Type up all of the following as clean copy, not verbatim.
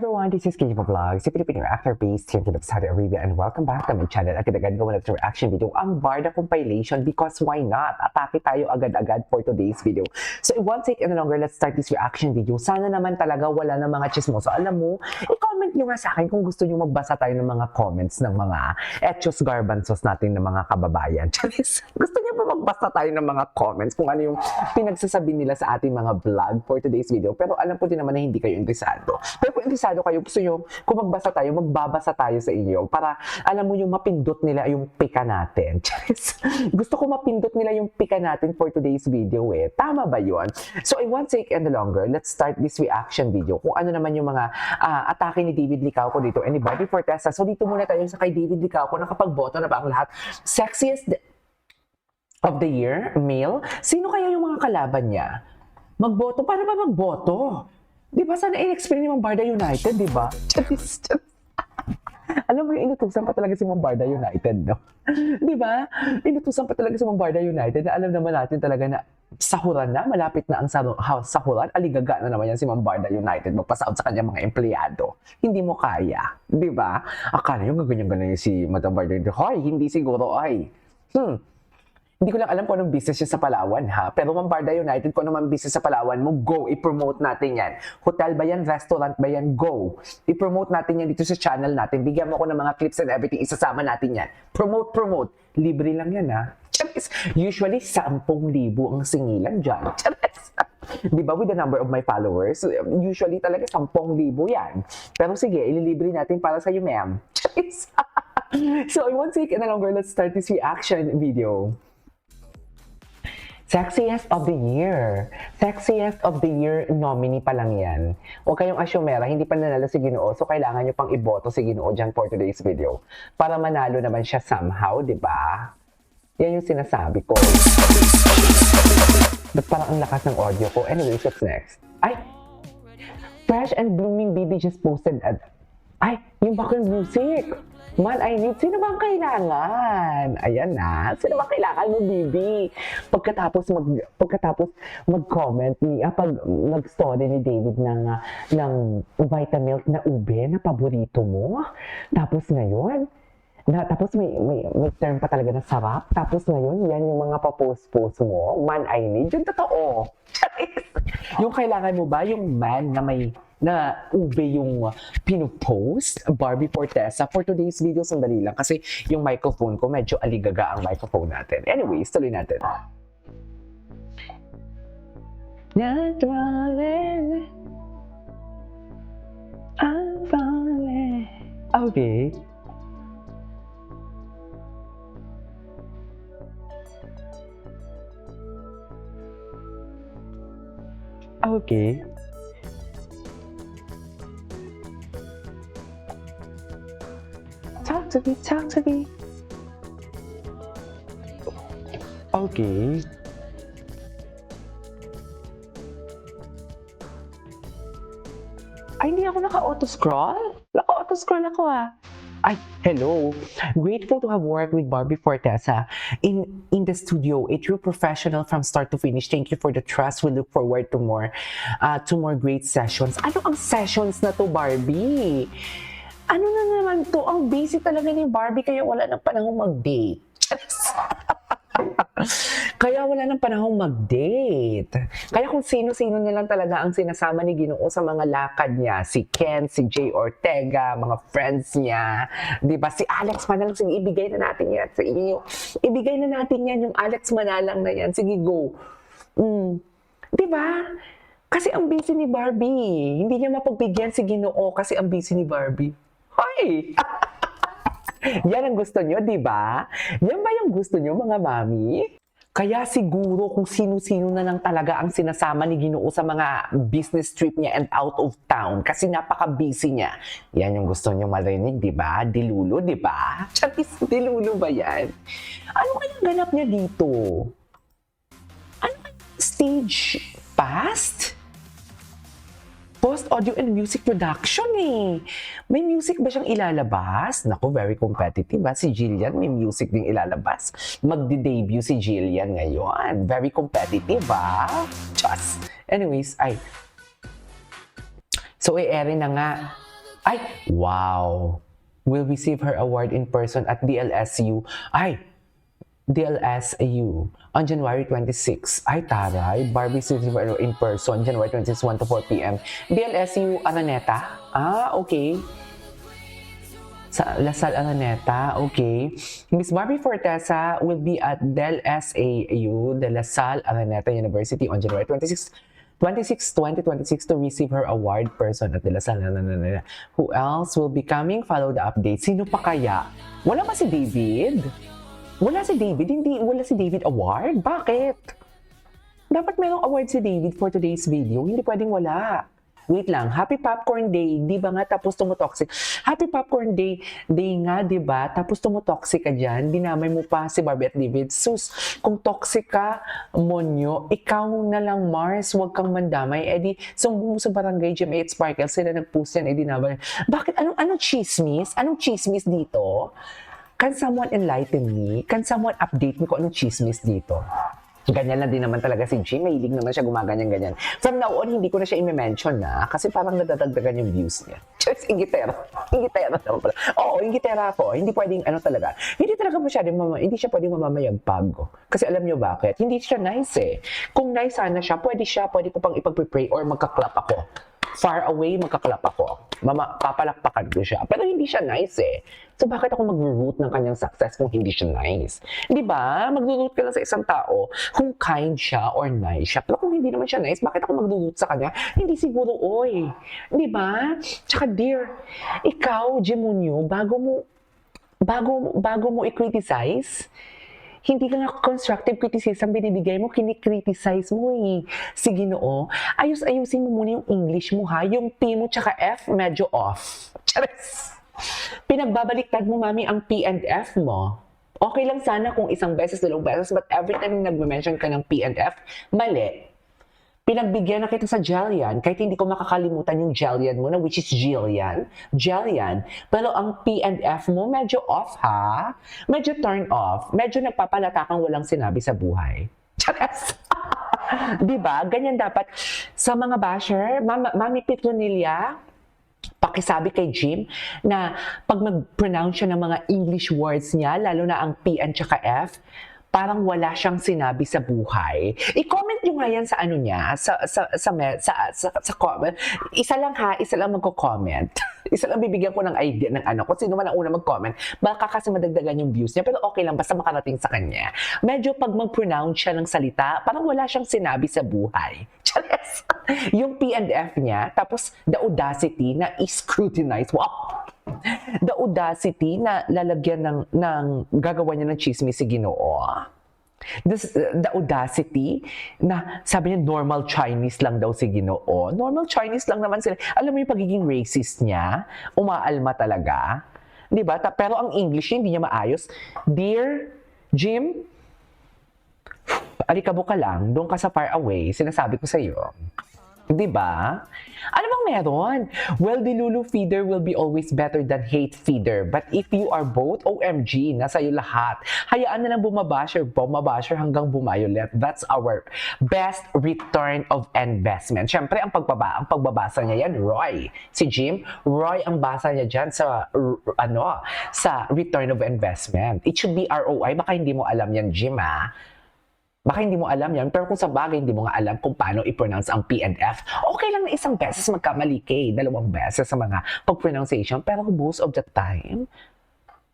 everyone, this is Kiki Vlog, si Filipino actor based here in Saudi Arabia, and welcome back to my channel. At agad gawa natin reaction video ang Barda compilation because why not? Atake tayo agad-agad for today's video. So it won't take any longer, let's start this reaction video. Sana naman talaga wala na mga chismoso. Alam mo, i-comment nyo nga sa akin kung gusto nyo magbasa tayo ng mga comments ng mga etos garbanzos natin ng mga kababayan. Charis, gusto nyo ba magbasa tayo ng mga comments kung ano yung pinagsasabi nila sa ating mga vlog for today's video? Pero alam ko din naman na hindi kayo interesado. Pero kung interesado kayo, gusto nyo, kung magbasa tayo, magbabasa tayo sa inyo para alam mo yung mapindot nila yung pika natin. Charis, gusto ko mapindot nila yung pika natin for today's video eh. Tama ba yun? So I won't take any longer. Let's start this reaction video. Kung ano naman yung mga atake ni David Licauco dito and ni Barbie Fortesa. So dito muna tayo sa kay David Licauco. Nakapagboto na ba ang lahat? Sexiest of the year, male. Sino kaya yung mga kalaban niya? Magboto? Paano ba magboto? Di ba sana in-explain ni Barda United, di ba? Alam mo yung inutusan pa talaga si Barda United, no? Di ba? Inutusan pa talaga si Barda United na alam naman natin talaga na sahuran na, malapit na ang sahuran, aligaga na naman yan si Barda United, magpasaot sa kanya mga empleyado. Hindi mo kaya, di ba? Akala nyo gaganyan-ganyan si Madam Barda United. Hoy, hindi siguro, ay. Hindi ko lang alam kung anong business niya sa Palawan, ha? Pero Barda United, kung anong business sa Palawan mo, go, i-promote natin yan. Hotel ba yan? Restaurant ba yan? Go. I-promote natin yan dito sa channel natin. Bigyan mo ko ng mga clips and everything. Isasama natin yan. Promote. Libre lang yan, ha? Charis. Usually, 10,000 ang singilan dyan. Charis. Di ba? With the number of my followers, usually talaga 10,000 yan. Pero sige, ililibre natin para sa'yo, ma'am. Charis. So, I won't take any longer. Let's start this reaction video. Sexiest of the year. Sexiest of the year nominee pa lang yan. Huwag kayong asyumera, hindi pa nanalo si Ginoo, so kailangan nyo pang iboto si Ginoo dyan for today's video. Para manalo naman siya somehow, di ba? Yan yung sinasabi ko. Ba't parang ang lakas ng audio ko? Anyways, what's next? Ay! Fresh and Blooming Baby just posted at... Ay! Yung background music! Man, I need. Sino bang kailangan? Ayan na. Sino bang kailangan mo, Bibi? Pagkatapos mag-comment ni, pag nag-story ni David ng Vitamilk na ube na paborito mo. Tapos ngayon, tapos may term pa talaga na sarap. Tapos ngayon, yan yung mga papost-post mo. Man, I need. Yung totoo. Yung kailangan mo ba, yung man na ube yung pinupost, Barbie Fortesa, for today's video, sandali lang. Kasi yung microphone ko, medyo aligaga ang microphone natin. Anyways, tuloy natin. Not falling, I'm falling. Okay. Okay. Talk to me. Okay. Ay, hindi ako naka-auto-scroll? Naka-auto-scroll ako Ay, hello. Grateful to have worked with Barbie Fortesa in the studio, a true professional from start to finish. Thank you for the trust. We look forward to more great sessions. Ano ang sessions na to, Barbie? Ano na naman to? Ang busy talaga ni Barbie kaya wala nang panahong mag-date. Kaya wala nang panahong mag-date. Kaya kung sino-sino na lang talaga ang sinasama ni Ginoo sa mga lakad niya. Si Ken, si Jay Ortega, mga friends niya. Diba? Si Alex Manalang, sige, ibigay na natin yan sa inyo. Ibigay na natin yan, yung Alex Manalang na yan. Sige, go. Diba? Kasi ang busy ni Barbie. Hindi niya mapagbigyan si Ginoo kasi ang busy ni Barbie. Hoy! Yan ang gusto nyo, di ba? Yan ba yung gusto nyo, mga mami? Kaya siguro kung sino-sino na lang talaga ang sinasama ni Ginoo sa mga business trip niya and out of town kasi napaka-busy niya. Yan yung gusto nyo marinig, di ba? Dilulo, di ba? Charis, dilulo ba yan? Ano kayang ganap niya dito? Ano kayang stage past? Post-audio and music production eh. May music ba siyang ilalabas? Naku, very competitive ba? Si Jillian may music ding ilalabas. Magde-debut si Jillian ngayon. Very competitive ba? Just. Anyways, So, i-airin na nga Ay, wow! Will receive her award in person at DLSU. Ay, DLSU on January 26. Ay, taray. Barbie receive her in person, January 26, 1 to 4 p.m. DLSU Araneta? Ah, okay. Sa Lasal Araneta, okay. Miss Barbie Fortesa will be at Del SAU, De La Salle Araneta University on January 2026 to receive her award person at De La Salle. Who else will be coming? Follow the update. Sino pa kaya? Wala ba si David? Wala si David? Hindi, wala si David award? Bakit? Dapat merong award si David for today's video. Hindi pwedeng wala. Wait lang, Happy Popcorn Day, di ba nga tapos tumutoxic? Happy Popcorn Day, nga, di ba? Tapos tumutoxic ka dyan, dinamay mo pa si Barbie at David. Sus, kung toxic ka, Monyo, ikaw na lang Mars, huwag kang mandamay. Eh di, sumbong mo sa barangay Gym 8 Sparkle, sila nag-post yan, eh di naman. Bakit? Anong chismis? Anong chismis dito? Can someone enlighten me? Can someone update me kung anong chismis dito? Ganyan lang din naman talaga si Jim. Mahilig naman siya gumaganyan-ganyan. From now on, hindi ko na siya i-mention na kasi parang nadadagdagan yung views niya. Just ingitera. Ingitera naman pala. Oo, ingitera ako. Hindi pwedeng talaga. Hindi talaga hindi siya pwedeng mamamayagpag. Kasi alam niyo bakit? Hindi siya nice eh. Kung nice sana siya, pwede ko pang ipag-pray or magka-clap ako. Far away, magka-clap ako. Papalakpakan ko siya. Pero hindi siya nice eh. So bakit ako mag-root ng kanyang success kung hindi siya nice? Di ba? Mag-root ka lang sa isang tao kung kind siya or nice siya. Pero kung hindi naman siya nice, bakit ako mag-root sa kanya? Hindi siguro, oy. Di ba? Tsaka dear, ikaw, Jimunyo, bago mo i-criticize, hindi ka nga constructive criticism binibigay mo, kini-criticize mo eh. Sige noo, ayusin mo muna yung English mo ha, yung P mo tsaka F medyo off. Charis! Pinagbabaliktad mo mami ang P and F mo. Okay lang sana kung isang beses, dalawang beses, but every time nag-mention ka ng P and F, mali. Pinagbigyan na kita sa Jillian, kahit hindi ko makakalimutan yung Jillian mo na which is Jillian. Pero ang P and F mo medyo off ha? Medyo turn off. Medyo nagpapalata kang walang sinabi sa buhay. Charas! Diba? Ganyan dapat sa mga basher. Mami Petronilla, pakisabi kay Jim na pag mag-pronounce siya ng mga English words niya, lalo na ang P and tsaka F, parang wala siyang sinabi sa buhay. I-comment nyo nga yan sa ano niya, sa comment. Isa lang magko-comment. Isa lang bibigyan ko ng idea ng kung sino man ang una mag-comment. Baka kasi madagdagan yung views niya, pero okay lang, basta makarating sa kanya. Medyo pag mag-pronounce siya ng salita, parang wala siyang sinabi sa buhay. Chares! Yung P and F niya, tapos the audacity na i-scrutinize. Wow! The audacity na lalagyan ng gagawa niya ng chismis si Ginoo. The audacity na sabi niya normal Chinese lang daw si Ginoo. Normal Chinese lang naman sila. Alam mo yung pagiging racist niya? Umaalma talaga. Diba? Pero ang English hindi niya maayos. Dear Jim, alikabo ka lang. Doon ka sa far away. Sinasabi ko sa iyo. Diba? Ano bang meron? Well, the Lulu feeder will be always better than hate feeder. But if you are both, OMG, nasa iyo lahat. Hayaan na lang bumabasher hanggang bumayolet. That's our best return of investment. Siyempre, ang pagbabasa niya yan, Roy. Si Jim, Roy ang basa niya dyan sa return of investment. It should be ROI. Baka hindi mo alam yan, Jim, ha? Baka hindi mo alam yan, pero kung sa bagay hindi mo nga alam kung paano i-pronounce ang P and F, okay lang na isang beses magkamali kay, dalawang beses sa mga pag-pronunciation, pero most of the time,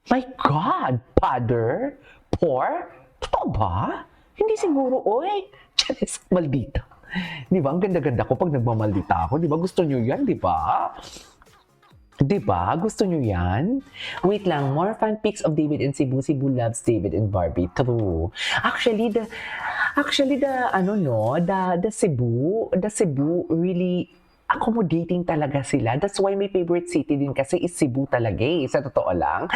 my God, Father, poor, totoo ba? Hindi siguro, oy, Charis, maldita. Di ba? Ang ganda-ganda ko pag nagmamaldita ako. Di ba? Gusto nyo yan, di ba? Diba? Gusto nyo yan? Wait lang, more fan pics of David and Cebu. Cebu loves David and Barbie. True. Actually, the Cebu really accommodating talaga sila. That's why my favorite city din kasi is Cebu talaga eh. Sa totoo lang.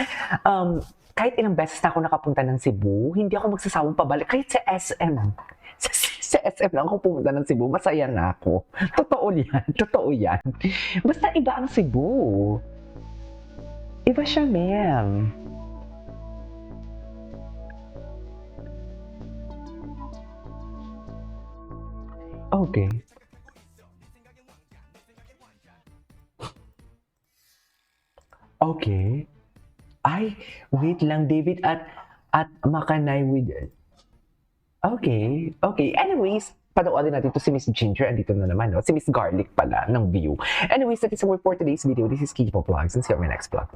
Kahit ilang beses na ako nakapunta ng Cebu, hindi ako magsasawang pabalik. Kahit sa SM. Sa SM lang ako pumunta ng Cebu, masaya na ako. Totoo yan. Basta iba ang Cebu. Iba siya, ma'am. Okay. Okay. Ay, wait lang, David at Makanay with... Okay, okay. Anyways, panoorin natin to si Miss Ginger. Andito na naman, no? Si Miss Garlic pala ng View. Anyways, that is all for today's video. This is Kiki Vlogs and see you on my next vlog.